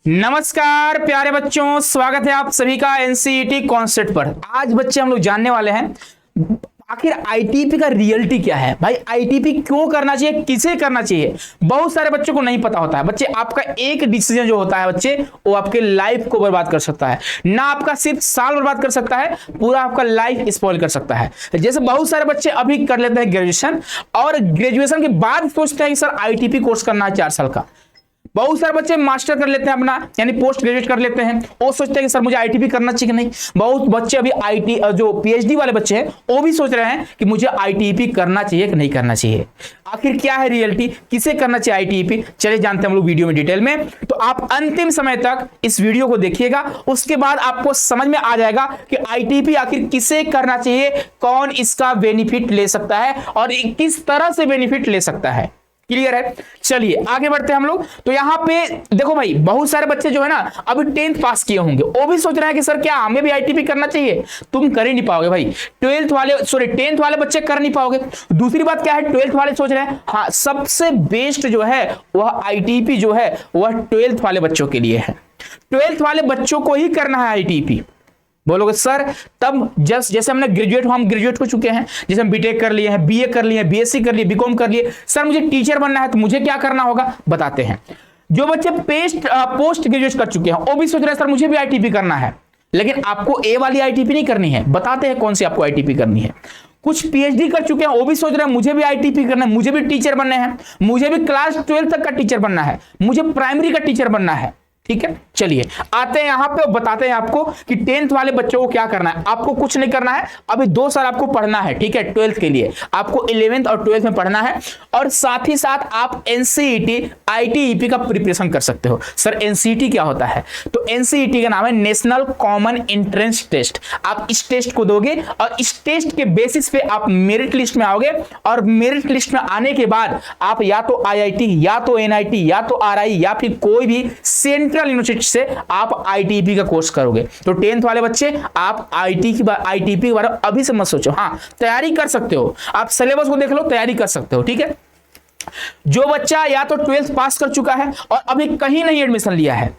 नमस्कार प्यारे बच्चों, स्वागत है आप सभी का एनसीईटी कॉन्सेप्ट पर। आज बच्चे हम लोग जानने वाले हैं आखिर आईटीपी का रियलिटी क्या है। भाई आईटीपी क्यों करना चाहिए, किसे करना चाहिए, बहुत सारे बच्चों को नहीं पता होता है। बच्चे आपका एक डिसीजन जो होता है बच्चे वो आपके लाइफ को बर्बाद कर सकता है, ना आपका सिर्फ साल बर्बाद कर सकता है, पूरा आपका लाइफ स्पॉइल कर सकता है। जैसे बहुत सारे बच्चे अभी कर लेते हैं ग्रेजुएशन और ग्रेजुएशन के बाद सोचते हैं कि सर आईटीपी कोर्स करना है 4 साल का। बहुत सारे बच्चे मास्टर कर लेते हैं अपना, यानी पोस्ट ग्रेजुएट कर लेते हैं, वो सोचते हैं कि सर मुझे आईटीपी करना चाहिए कि नहीं। बहुत बच्चे अभी आईटी जो पीएचडी वाले बच्चे हैं वो भी सोच रहे हैं कि मुझे आईटीपी करना चाहिए कि नहीं करना चाहिए। आखिर क्या है रियलिटी, किसे करना चाहिए आईटीपी, चलिए जानते हैं हम लोग वीडियो में डिटेल में। तो आप अंतिम समय तक इस वीडियो को देखिएगा, उसके बाद आपको समझ में आ जाएगा कि आईटीपी आखिर किसे करना चाहिए, कौन इसका बेनिफिट ले सकता है और किस तरह से बेनिफिट ले सकता है। क्लियर है, चलिए आगे बढ़ते हैं हम लोग। तो यहाँ पे देखो भाई, बहुत सारे बच्चे जो है ना अभी 10th पास किए होंगे, वो भी सोच रहे हैं कि सर क्या हमें भी आईटीपी करना चाहिए। तुम कर ही नहीं पाओगे भाई, 10th वाले बच्चे कर नहीं पाओगे। दूसरी बात क्या है, 12th वाले सोच रहे हैं हाँ सबसे बेस्ट जो है वह आईटीपी जो है वह 12th वाले बच्चों के लिए है, 12th वाले बच्चों को ही करना है आईटीपी। बोलोगे सर तब जैसे हमने हम ग्रेजुएट हो चुके हैं, जैसे हम बीटेक कर लिए हैं, बीए कर लिए हैं, बीएससी कर लिए, बीकॉम कर लिए, सर मुझे टीचर बनना है तो मुझे क्या करना होगा, बताते हैं। जो बच्चे पोस्ट ग्रेजुएट कर चुके हैं वो भी सोच रहे हैं सर मुझे भी आईटीपी करना है, लेकिन आपको ए वाली आईटीपी नहीं करनी है। बताते हैं कौन सी आपको आईटीपी करनी है। कुछ पीएचडी कर चुके हैं वो भी सोच रहे हैं मुझे भी आईटीपी करना है, मुझे भी टीचर बनना है, मुझे भी क्लास 12 तक का टीचर बनना है, मुझे प्राइमरी का टीचर बनना है। ठीक है, चलिए आते हैं यहां पे, बताते हैं आपको कि 10th वाले बच्चों को क्या करना है। आपको कुछ नहीं करना है, अभी 2 साल आपको पढ़ना है। ठीक है, 12th के लिए आपको 11th और 12th में पढ़ना है और साथ ही साथ आप एनसीईटी आईटीईपी का प्रिपरेशन कर सकते हो। सर एनसीईटी क्या होता है, तो एनसीईटी का नाम है नेशनल कॉमन एंट्रेंस टेस्ट। आप इस टेस्ट को दोगे और इस टेस्ट के बेसिस पे आप मेरिट लिस्ट में आओगे और मेरिट लिस्ट में आने के बाद आप या तो आईआईटी या तो एनआईटी या तो आरआई या फिर कोई भी सेंट्रल यूनिवर्सिटी से आप आईटीपी का कोर्स करोगे। तो 10th वाले बच्चे आप आईटीपी के बारे में अभी से मत सोचो, हाँ तैयारी कर सकते हो, आप सिलेबस को देख लो, तैयारी कर सकते हो। ठीक है, जो बच्चा या तो 12th पास कर चुका है और अभी कहीं नहीं एडमिशन लिया है,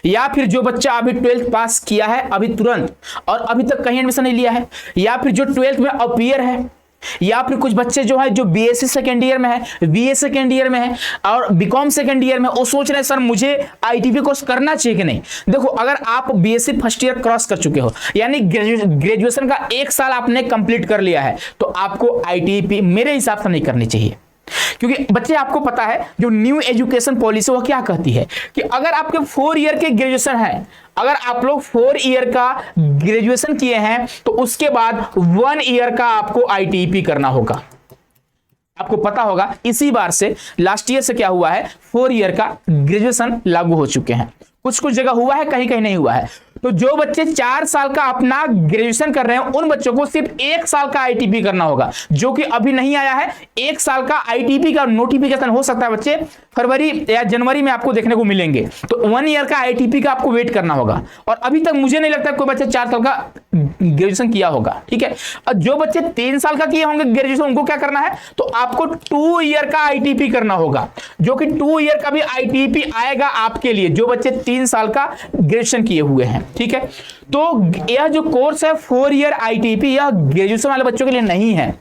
या फिर जो बच्चा अभी 12th पास किया है अभी तुरंत और अभी तक कहीं एडमिशन नहीं लिया है, या फिर जो 12th में अपीयर है, या फिर कुछ बच्चे जो है जो बीएससी सेकेंड ईयर में है, बीए सेकेंड ईयर में है और बीकॉम सेकेंड ईयर में, वो सोच रहे हैं सर मुझे आईटीपी कोर्स करना चाहिए कि नहीं। देखो अगर आप बीएससी फर्स्ट ईयर क्रॉस कर चुके हो, यानी ग्रेजुएशन का 1 साल आपने कंप्लीट कर लिया है, तो आपको आईटीपी मेरे हिसाब से नहीं करनी चाहिए। क्योंकि बच्चे आपको पता है जो न्यू एजुकेशन पॉलिसी वो क्या कहती है कि अगर आपके 4 ईयर के ग्रेजुएशन है, अगर आप लोग 4 ईयर का ग्रेजुएशन किए हैं तो उसके बाद 1 ईयर का आपको आईटीपी करना होगा। आपको पता होगा इसी बार से लास्ट ईयर से क्या हुआ है, 4 ईयर का ग्रेजुएशन लागू हो चुके हैं। कुछ जगह हुआ है, कहीं कहीं नहीं हुआ है। तो जो बच्चे 4 साल का अपना ग्रेजुएशन कर रहे हैं उन बच्चों को सिर्फ 1 साल का आईटीपी करना होगा, जो कि अभी नहीं आया है। 1 साल का आईटीपी का नोटिफिकेशन हो सकता है बच्चे फरवरी या जनवरी में आपको देखने को मिलेंगे। तो 1 ईयर का आईटीपी का आपको वेट करना होगा और अभी तक मुझे नहीं लगता कोई बच्चा 4 साल का ग्रेजुएशन किया होगा। ठीक है, और जो बच्चे 3 साल का किए होंगे ग्रेजुएशन उनको क्या करना है, तो आपको 2 ईयर का आईटीपी करना होगा, जो कि 2 ईयर का भी आईटीपी आएगा आपके लिए जो बच्चे 3 साल का ग्रेजुएशन किए हुए हैं। ठीक है, तो यह जो कोर्स है 4 ईयर आईटीपी यह ग्रेजुएशन वाले बच्चों के लिए नहीं है।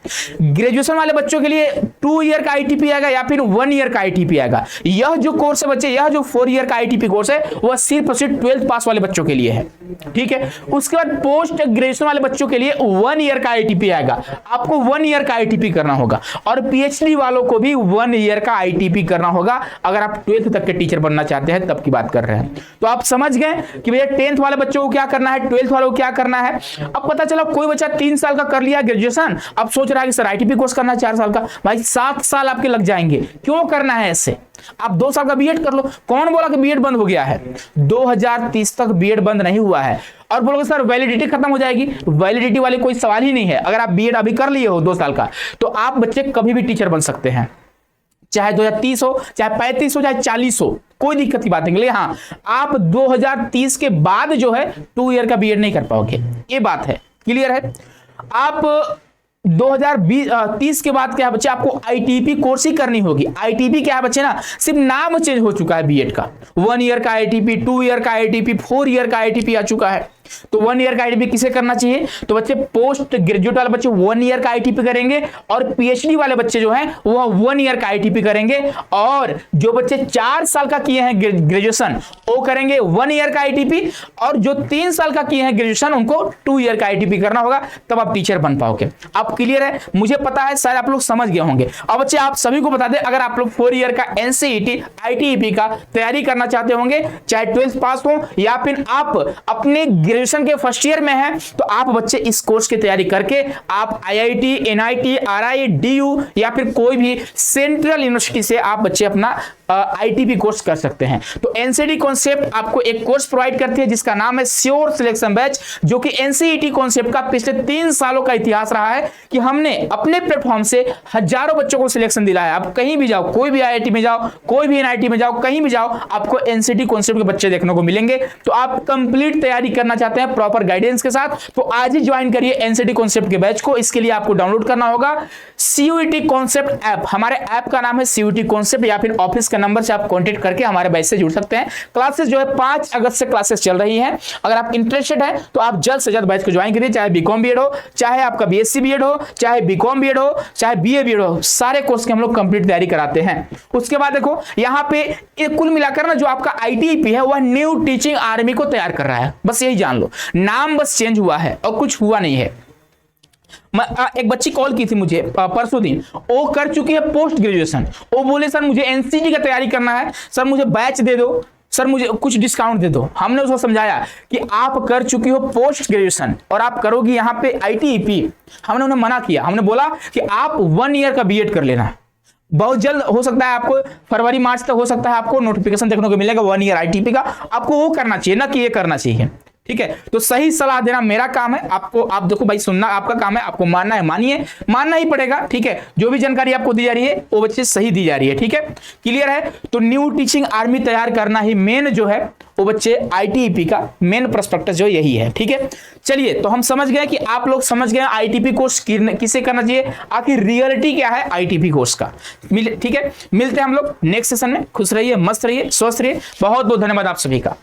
ग्रेजुएशन वाले बच्चों के लिए 2 ईयर का आईटीपी आएगा या फिर 1 ईयर का आईटीपी आएगा। यह जो कोर्स है बच्चे, यह जो 4 ईयर का आईटीपी कोर्स है वह सिर्फ और सिर्फ 12th पास वाले बच्चों के लिए है। ठीक है, उसके बाद पोस्ट ग्रेजुएशन वाले बच्चों के लिए 1 ईयर का आईटीपी आएगा, आपको 1 ईयर का आईटीपी करना होगा और पीएचडी वालों को भी 1 ईयर का आईटीपी करना होगा अगर आप 12th तक के टीचर बनना चाहते हैं, तब की बात कर रहे हैं। तो आप समझ गए कि भैया 10th वाले बच्चों को क्या करना है, 12th वालों को क्या करना है। अब पता चला कोई बच्चा 3 साल का कर लिया ग्रेजुएशन, अब सोच रहा है कि सर आईटीपी कोर्स करना है 4 साल का। भाई 7 साल आपके लग जाएंगे, क्यों करना है ऐसे। आप 2 साल का बीएड कर लो। कौन बोला कि बीएड बंद हो गया है, 2030 तक बीएड बंद नहीं हुआ है। और बोलोगे सर वैलिडिटी खत्म हो जाएगी, वैलिडिटी वाले कोई सवाल ही नहीं है। अगर आप बीएड अभी कर लिए हो 2 साल का तो आप बच्चे कभी भी टीचर बन सकते हैं, चाहे 2030 हो, चाहे 35 हो, चाहे 40 हो, कोई दिक्कत की बात नहीं। लेकिन हाँ, आप 2030 के बाद जो है 2 ईयर का बीएड नहीं कर पाओगे, ये बात है। क्लियर है। आप 2030 के बाद क्या है बच्चे, आपको आईटीपी कोर्स ही करनी होगी। आईटीपी क्या है बच्चे ना, सिर्फ नाम चेंज हो चुका है बीएड का। 1 ईयर का आईटीपी, 2 ईयर का आईटीपी, 4 ईयर का आईटीपी आ चुका है। तो 1 ईयर का आईटीपी किसे करना चाहिए, तो बच्चे पोस्ट ग्रेजुएट वाले बच्चे 1 ईयर का आईटीपी करेंगे, और पीएचडी वाले बच्चे जो हैं वो 1 ईयर का आईटीपी करेंगे, और जो बच्चे 4 साल का किए हैं ग्रेजुएशन वो करेंगे 1 ईयर का आईटीपी, और जो 3 साल का किए हैं ग्रेजुएशन उनको 2 ईयर का आईटीपी करना होगा, तब आप टीचर बन पाओगे। आप क्लियर है, मुझे पता है शायद आप लोग समझ गए होंगे। अब बच्चे आप सभी को बता दें, अगर आप लोग 4 ईयर का एनसीईटी आईटीपी का तैयारी करना चाहते होंगे, चाहे 12th पास हो या फिर आप अपने ग्रेजुएशन के फर्स्ट ईयर में हैं, तो आप बच्चे इस कोर्स की तैयारी करके आप आईआईटी, एनआईटी, आरआई, डीयू या फिर कोई भी सेंट्रल यूनिवर्सिटी से आप बच्चे अपना आईटीपी कोर्स कर सकते हैं। तो एनसीईटी कॉन्सेप्ट आपको एक कोर्स प्रोवाइड करती है जिसका नाम है श्योर सिलेक्शन बैच, जो कि एनसीईटी कॉन्सेप्ट का पिछले 3 सालों का इतिहास रहा है कि हमने अपने प्लेटफॉर्म से हजारों बच्चों को सिलेक्शन दिलाया। आप कहीं भी जाओ, कोई भी आईआईटी में जाओ, कोई भी एनआईटी में जाओ, कहीं भी जाओ, आपको एनसीईटी कॉन्सेप्ट के बच्चे देखने को मिलेंगे। तो आप कंप्लीट तैयारी करना चाहते हैं प्रॉपर गाइडेंस के साथ, तो आज ही ज्वाइन करिए एनसीईटी कॉन्सेप्ट के बैच को। इसके लिए आपको डाउनलोड करना होगा सीयूईटी कॉन्सेप्ट ऐप। हमारे ऐप का नाम है सीयूईटी कॉन्सेप्ट, या फिर ऑफिस का नंबर से आप कांटेक्ट करके हमारे बैच से जुड़ सकते हैं। क्लासेस जो है 5 अगस्त से क्लासेस चल रही हैं। अगर आप इंटरेस्टेड हैं तो आप जल्द से जल्द बैच को ज्वाइन करिए, चाहे बीकॉम बीएड हो, चाहे आपका बीएससी बीएड हो, चाहे बीकॉम बीएड हो, चाहे बीए बीएड हो, सारे कोर्स की हम लोग कंप्लीट तैयारी कराते हैं। उसके बाद देखो यहाँ पे कुल मिलाकर ना जो आपका आईटीपी है वह न्यू टीचिंग आर्मी को तैयार कर रहा है, बस यही जान लो, नाम बस चेंज हुआ है और कुछ हुआ नहीं है। एक बच्ची कॉल की थी मुझे परसों दिन, वो कर चुकी है पोस्ट ग्रेजुएशन। वो बोले सर मुझे एनसीटी का तैयारी करना है, सर मुझे बैच दे दो, सर मुझे कुछ डिस्काउंट दे दो। हमने उसको समझाया कि आप कर चुकी हो पोस्ट ग्रेजुएशन और आप करोगी यहाँ पे आईटीपी। हमने उन्हें मना किया, हमने बोला कि आप 1 ईयर का बीएड कर लेना, बहुत जल्द हो सकता है आपको फरवरी मार्च तक हो सकता है आपको नोटिफिकेशन देखने को मिलेगा 1 ईयर आईटीपी का। आपको वो करना चाहिए ना कि ये करना चाहिए, ठीक है। तो सही सलाह देना मेरा काम है, आपको आप देखो भाई सुनना आपका काम है, आपको मानना है मानिए, मानना ही पड़ेगा, ठीक है। जो भी जानकारी आपको दी जा रही है वो बच्चे सही दी जा रही है, ठीक है, क्लियर है। तो न्यू टीचिंग आर्मी तैयार करना ही मेन जो है वो बच्चे आईटीपी का मेन प्रोस्पेक्टस जो यही है, ठीक है। चलिए तो हम समझ गए कि आप लोग समझ गए आईटीपी कोर्स किसे करना चाहिए, आखिर रियलिटी क्या है आईटीपी कोर्स का, ठीक है। मिलते हैं हम लोग नेक्स्ट सेशन में। खुश रहिए, मस्त रहिए, स्वस्थ रहिए। बहुत बहुत धन्यवाद आप सभी का।